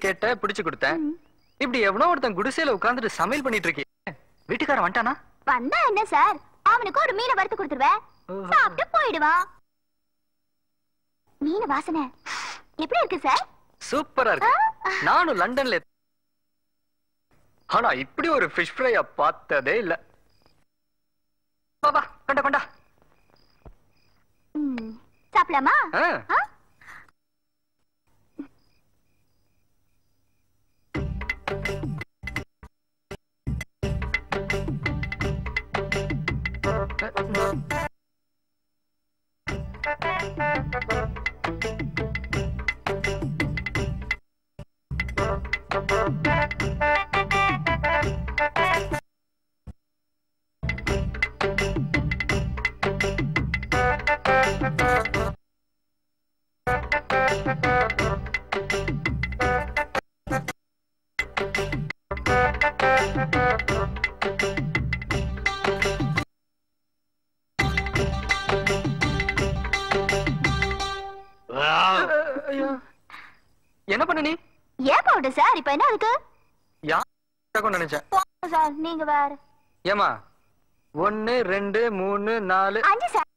கேட்ட பிடிச்சு கொடுத்தேன். இப்படி எவனோ ஒருத்தன் குடிசையில உட்கார்ந்துட்டு சமையல் பண்ணிட்டு இருக்கேன். வீட்டுக்காரன் வந்துட்டானா? வந்தா என்ன சார், அவனுக்கு ஒரு மீனை வறுத்து கொடுத்துருவேன், சாப்பிட்டு போயிடுவான். மீன் வாசனை எப்படி இருக்கு சார்? சூப்பரா இருக்கு. நானும் லண்டன்ல, ஆனா இப்படி ஒரு ஃபிஷ் ஃப்ரைய பார்த்ததே இல்ல. பாபா கொண்டா கொண்டா. சாப்பிடலாமா? என்ன பண்ண நீ? ஏன் போடு சார், இப்ப என்ன அதுக்கு? யாருக்கும் நினைச்சேன் சார், நீங்க வேற. ஏமா 1 2 3 4 5 சார்.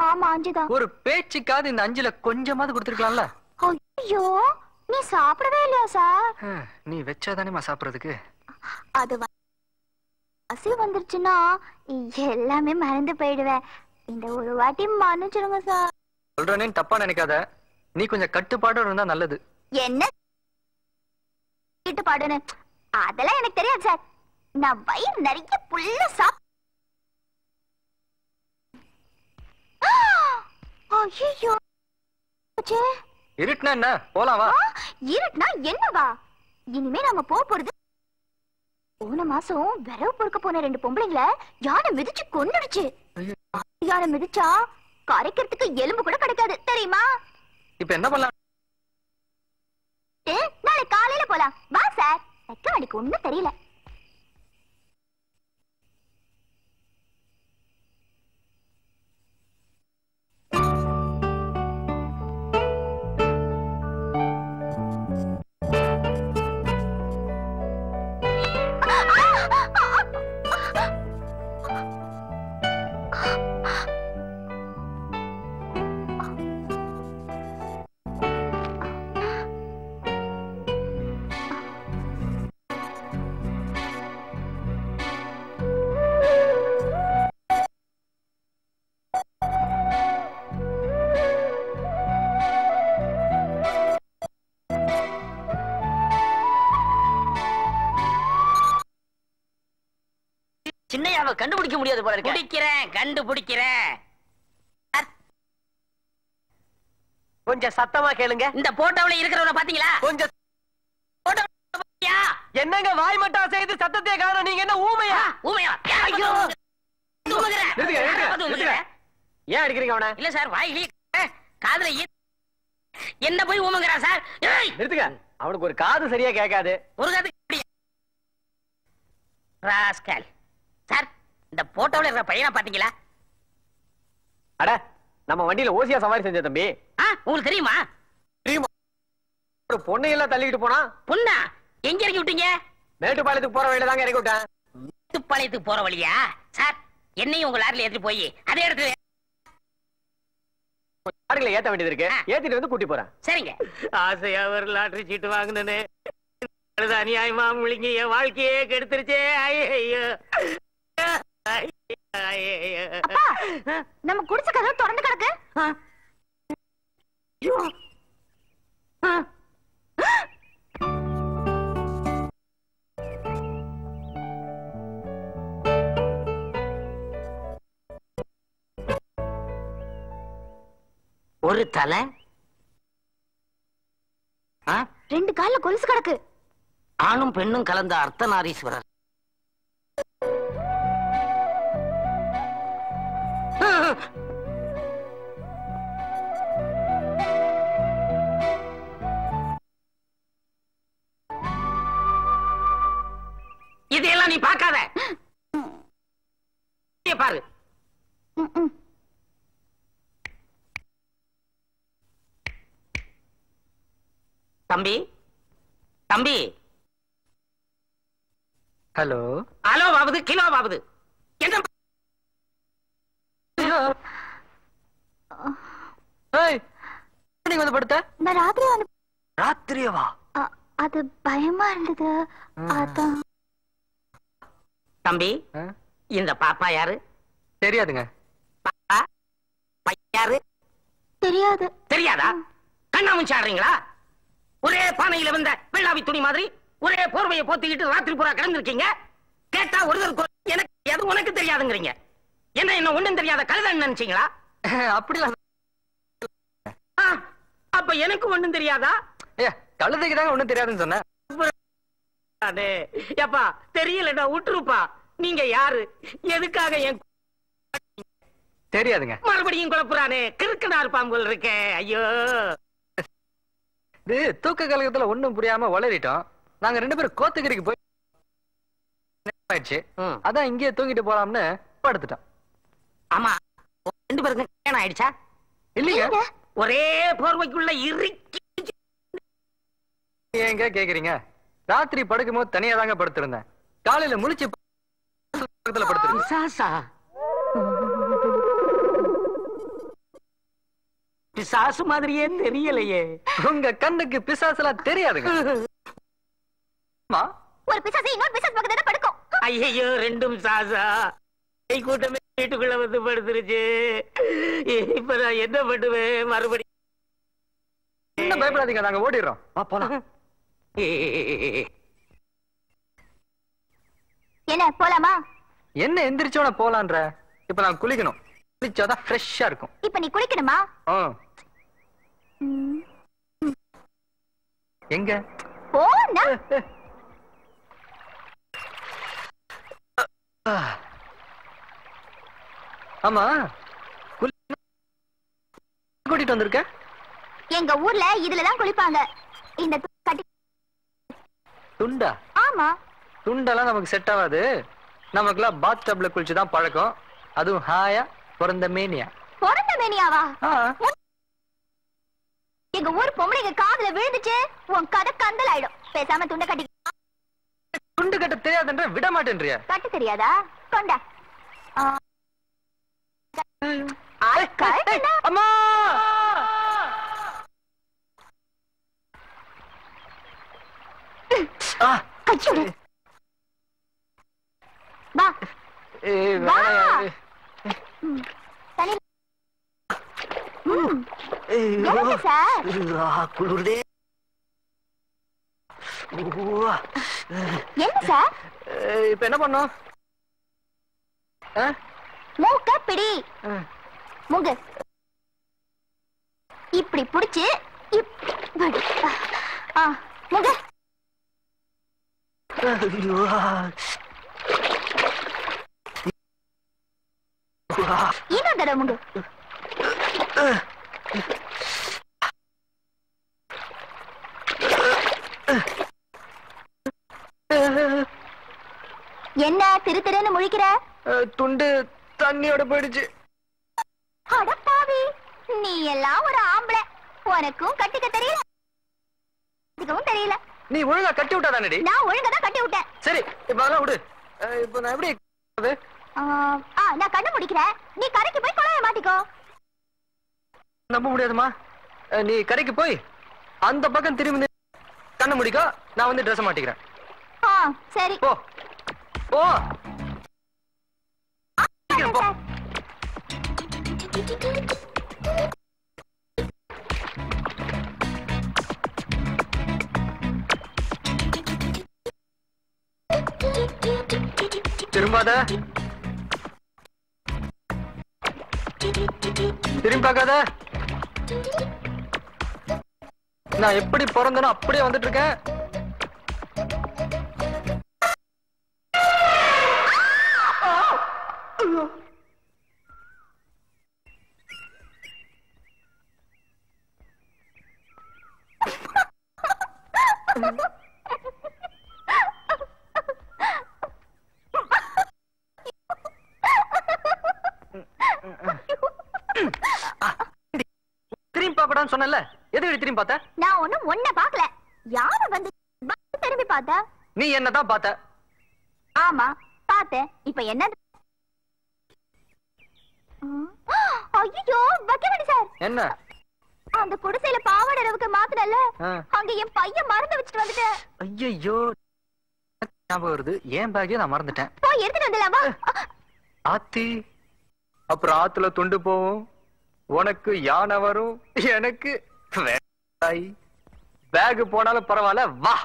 ஆமா 5 தான். ஒரு பேச்சுக்காவது இந்த 5ல கொஞ்சமாவது கொடுத்துருக்கலாம்ல. ஐயோ, நீ சாப்பிடவே இல்லையா சார்? நீ வச்சாதானேமா சாப்பிடுறதுக்கு. அது பசி வந்துருச்சுன்னா எல்லாமே மறந்து போயிடுவேன். இந்த ஒரு வாட்டி மன்னிச்சிருங்க சார். சொல்றேன்னு தப்பா நினைக்காத. நீ கொஞ்சம் கட்டுப்பாடு இருந்தா நல்லது. என்ன கட்டுப்பாடுன்னு அதெல்லாம் எனக்கு தெரியாது சார். நான் வயிறு நிறைய புல்ல சாப். ஐயோ, இருட்டுனா என்ன, போலாம் வா. இருட்டுனா என்னவா? இனிமே நாம போறது. போன மாசம் விரவு பொறுக்க போன 2 பொம்பளைங்கள யானை மிதிச்சு கொன்னுடுச்சு. யானை மிதிச்சா கரைக்கிறதுக்கு எலும்பு கூட கிடைக்காது தெரியுமா? இப்ப என்ன பண்ணலாம்? நாளை காலையில போலாம் வா சார். வைக்க வேண்டிக்கு ஒண்ணும் தெரியல. சின்னையாவை கண்டுபிடிக்க முடியாது போல இருக்கு. பிடிக்கிறேன், கண்டுபிடிக்கிறேன். கொஞ்சம் சத்தமா கேளுங்க. இந்த போட்டோல இருக்கிறவன பாத்தீங்களா? கொஞ்சம் என்னங்க வாய் மட்டும் செய்து சத்தத்தை காணோம். நீங்க என்ன ஊமையா? ஊமையா? ஐயோ, ஏன் அடிக்கிறீங்க அவனை? இல்ல சார், வாயிலே காதுல என்ன போய் ஊமைங்கிறான் சார். நிறுத்துங்க. அவனுக்கு ஒரு காது சரியா கேட்காது. ஒரு காது ராஸ்கல். சார், இந்த போட்டோல இருக்கிற பையனை பாத்தீங்களா? அட, நம்ம வண்டியில ஓசியா சவாரி செஞ்ச தம்பி. உங்களுக்கு தெரியுமா? தெரியுமா? ஒரு பொண்ணை எல்லாம் தள்ளிக்கிட்டு போனா. பொண்ணா? எங்க இறக்கி விட்டீங்க? மேட்டுப்பாளையத்துக்கு போற வழியில தாங்க இறக்கி விட்டேன். மேட்டுப்பாளையத்துக்கு போற வழியா? சார், என்னையும் உங்க லாரில ஏத்திட்டு போய் அதே இடத்துல லாரில ஏத்த வேண்டியது இருக்கு. ஏத்திட்டு வந்து கூட்டி போறேன். சரிங்க. ஆசையா ஒரு லாட்டரி சீட்டு வாங்கினே அநியாயமா முழுங்கி என் வாழ்க்கையே கெடுத்துருச்சே. ஐயோ, நம்ம குடிச்ச கதவு திறந்து கிடக்கு. ஒரு தலை, 2 கால்ல கொலுசு கிடக்கு. ஆணும் பெண்ணும் கலந்த அர்த்தநாரீஸ்வரர். இதையெல்லாம் நீ பார்க்காத. பாரு. தம்பி தம்பி. ஹலோ. அலோ பாபுது கிலோ பாபுது. என்ன நீங்க வந்து படுத்த? நான் ராத்திரியவா? அது பயமா இருந்தது அதான். தம்பி இந்த பாப்பா யாரு? தெரியாதுங்க. பாப்பா யாரு? தெரியாது. தெரியாதா? கண்ணாமூச்சி ஆடுறீங்களா? ஒரே பானையில வந்த வெள்ளாவி துணி மாதிரி ஒரே போர்வையை போத்திக்கிட்டு ராத்திரி பூரா கிடந்திருக்கீங்க. கேட்டா ஒருத்தர் எனக்கு எது உனக்கு தெரியாதுங்கிறீங்க. என்ன ஒண்ணும் தெரியாத கழுதன்னு நினைச்சீங்களா? அப்படிலாம் அப்ப எனக்கு ஒண்ணும் தெரியாதா? கழுதைக்கு தாங்க ஒண்ணும் தெரியாதுன்னு சொன்னேன். ஏப்பா தெரியலடா விட்டுருப்பா. நீங்க யாரு? எதுக்காக என் தெரியாதுங்க. மறுபடியும் குழப்புறானே. கிறுக்கனார் பாம்புகள் இருக்கே. ஐயோ இது தூக்க கலகத்துல ஒண்ணும் புரியாம வளரிட்டோம். நாங்க 2 பேரும் கோத்தகிரிக்கு போய் ஆயிடுச்சு. அதான் இங்கே தூங்கிட்டு போலாம்னு படுத்துட்டோம். ஆமா 2 பேருக்கும் கல்யாணம் ஆயிடுச்சா? இல்லைங்க. ஒரே போர்வைக்குள்ள இறுக்கி ஏங்க கேக்குறீங்க? ராத்திரி படுக்கும் போது தனியா தாங்க படுத்திருந்தேன். காலையில முழிச்சு படுத்திருந்தேன். சாசா பிசாசு மாதிரியே தெரியலையே. உங்க கண்ணுக்கு பிசாசெல்லாம் தெரியாதுங்க. ஒரு பிசாசு இன்னொரு பிசாசு பக்கத்துல தான் படுக்கும். ஐயோ 2ம் சாசா. கை கூட்டமே வீட்டுக்குள்ள வந்து படுத்துருச்சு. இப்ப நான் என்ன பண்ணுவேன்? மறுபடியும் என்ன பயப்படாதீங்க, நாங்க ஓடிடுறோம். போலாம். என்ன போலாமா? என்ன எந்திரிச்சோட போலான்ற? இப்ப நான் குளிக்கணும். குளிச்சாதான் ஃப்ரெஷ்ஷா இருக்கும். இப்ப நீ குளிக்கணுமா? எங்க போனா? ஆமா கூட்டிட்டு வந்திருக்க? எங்க ஊர்ல இதுலதான் குளிப்பாங்க. இந்த துண்டா? ஆமா. துண்டெல்லாம் நமக்கு செட் ஆகாது. நமக்குலாம் பாத் டப்ல குளிச்சுதான் பழக்கம். அதுவும் ஹாயா பிறந்த மேனியா. பிறந்த மேனியாவா? எங்க ஊர் பொம்பளைங்க காதுல விழுந்துச்சு உன் கதை கந்தல் ஆயிடும். பேசாம துண்டை கட்டி. துண்டு கட்ட தெரியாதுன்ற விட மாட்டேன்றியா? கட்ட தெரியாதா? கொண்டா. அம்மா வா. குளிர்தே. என்ன சார்? இப்ப என்ன பண்ணோம்? மூக்க பிடி. மூங்க இப்படி புடிச்சு மூங்க. இன்னொரு தடவை மூங்க. என்ன திரு திருன்னு முழிக்கிற? துண்டு தண்ணியோட போயிடுச்சு. அடப்பாவி, நீ எல்லாம் ஒரு ஆம்பளை. உனக்கும் கட்டிக்க தெரியல, தெரியல. நீ ஒழுங்கா கட்டி விட்டா தானடி? நான் ஒழுங்கா தான் கட்டி விட்டேன். சரி இப்ப அதெல்லாம் விடு. இப்ப நான் எப்படி நான் கண்ணு முடிக்கிறேன். நீ கரைக்கு போய் குழாய மாட்டிக்கோ. நம்ப முடியாதுமா. நீ கரைக்கு போய் அந்த பக்கம் திரும்பி கண்ணு முடிக்கோ. நான் வந்து ட்ரெஸ் மாட்டிக்கிறேன். சரி போ போ. திரும்பாத, திரும்பி பார்க்காத. நான் எப்படி பிறந்தனோ அப்படியே வந்துட்டு இருக்கேன். திரும்பி பார்க்கடான்னு சொன்னல, எதுக்கு திரும்பி பார்த்த? நான் ஒண்ணும் ஒன்ன பார்க்கல. யானை வந்து திரும்பி பார்த்த? நீ என்னதான் பார்த்த? ஆமா பார்த்தேன். இப்ப என்ன? ஐயோ வக்கீல் சார், என்ன அந்த குடிசையில பாவாடை அளவுக்கு மாத்தினல, அங்க என் பையன் மறந்து வச்சுட்டு வந்துட்டேன். ஐயோ ஞாபகம் வருது, ஏன் பேக்கே நான் மறந்துட்டேன். போய் எடுத்துட்டு வந்துடலாமா? ஆத்தி, அப்புறம் ஆத்துல துண்டு போவோம், உனக்கு யானை வரும், எனக்கு பேக் போனாலும் பரவாயில்ல, வா.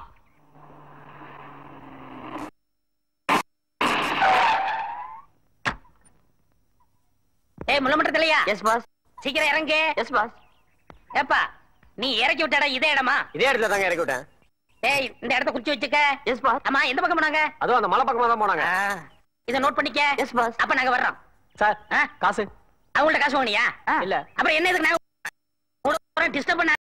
ஏய் முள்ளமட்டத்திலையா? S boss. சீக்கிரம் இறங்கு. Yes boss. ஏப்பா நீ இறக்கி விட்ட இடம் இதே இடமா? இதே இடத்துல தாங்க இறக்கி விட்டேன். ஏய் இந்த இடத்த குறிச்சு வச்சுக்க. Yes boss. ஆமா எந்த பக்கம் போனாங்க? அதுவும் அந்த மலை பக்கமா தான் போனாங்க. இத நோட் பண்ணிக்க. Yes boss. அப்ப நாங்க வர்றோம். சார் காசு அவங்கள்ட்ட காசு வாங்கினியா? இல்ல. அப்புறம் என்ன இதுக்கு நான் டிஸ்டர்ப் பண்ண